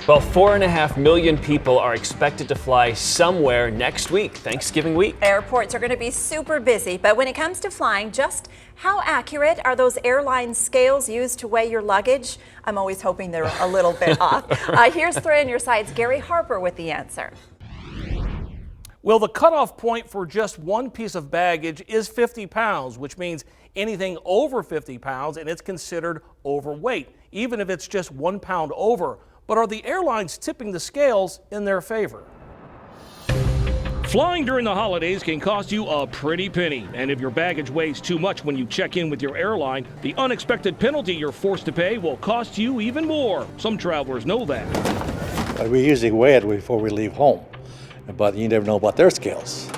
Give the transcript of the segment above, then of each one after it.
Well, 4.5 million people are expected to fly somewhere next week, Thanksgiving week. Airports are going to be super busy, but when it comes to flying, just how accurate are those airline scales used to weigh your luggage? I'm always hoping they're a little bit off. Here's 3 on Your Side's Gary Harper with the answer. Well, the cutoff point for just one piece of baggage is 50 pounds, which means anything over 50 pounds and it's considered overweight, even if it's just 1 pound over. But are the airlines tipping the scales in their favor? Flying during the holidays can cost you a pretty penny. And if your baggage weighs too much when you check in with your airline, the unexpected penalty you're forced to pay will cost you even more. Some travelers know that. We usually weigh it before we leave home, but you never know about their scales.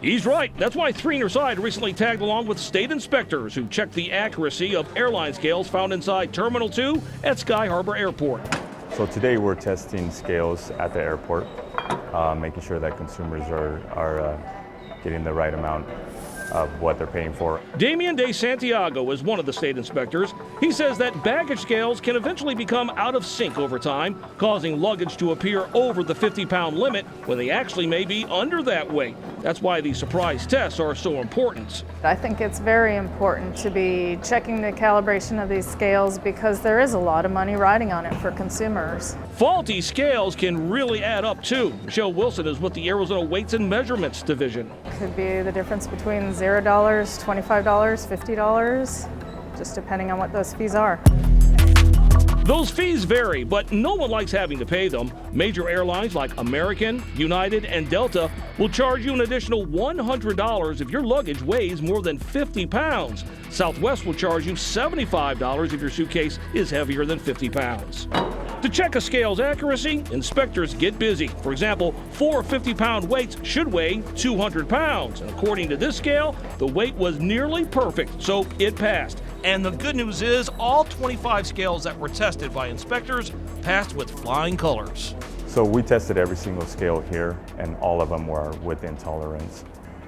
He's right. That's why 3 on Your Side recently tagged along with state inspectors who checked the accuracy of airline scales found inside Terminal 2 at Sky Harbor Airport. So today we're testing scales at the airport, making sure that consumers are getting the right amount of what they're paying for. Damian De Santiago is one of the state inspectors. He says that baggage scales can eventually become out of sync over time, causing luggage to appear over the 50-pound limit when they actually may be under that weight. That's why these surprise tests are so important. I think it's very important to be checking the calibration of these scales because there is a lot of money riding on it for consumers. Faulty scales can really add up too. Michelle Wilson is with the Arizona Weights and Measurements Division. Could be the difference between $0, $25, $50, just depending on what those fees are. Those fees vary, but no one likes having to pay them. Major airlines like American, United, and Delta will charge you an additional $100 if your luggage weighs more than 50 pounds. Southwest will charge you $75 if your suitcase is heavier than 50 pounds. To check a scale's accuracy, inspectors get busy. For example, 4 50-pound weights should weigh 200 pounds. And according to this scale, the weight was nearly perfect, so it passed. And the good news is all 25 scales that were tested by inspectors passed with flying colors. So we tested every single scale here, and all of them were within tolerance.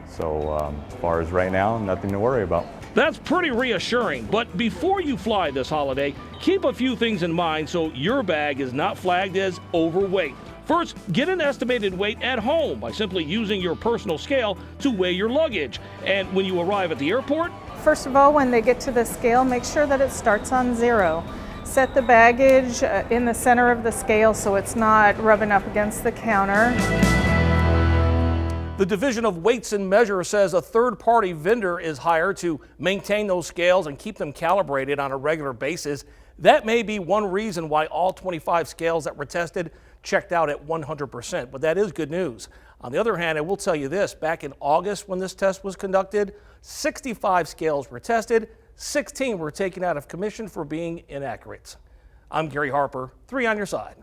So as far as right now, nothing to worry about. That's pretty reassuring, but before you fly this holiday, keep a few things in mind so your bag is not flagged as overweight. First, get an estimated weight at home by simply using your personal scale to weigh your luggage. And when you arrive at the airport, First of all, when they get to the scale, make sure that it starts on 0. Set the baggage in the center of the scale so it's not rubbing up against the counter. The Division of Weights and Measures says a third-party vendor is hired to maintain those scales and keep them calibrated on a regular basis. That may be one reason why all 25 scales that were tested checked out at 100%, but that is good news. On the other hand, I will tell you this, back in August when this test was conducted, 65 scales were tested, 16 were taken out of commission for being inaccurate. I'm Gary Harper, 3 on Your Side.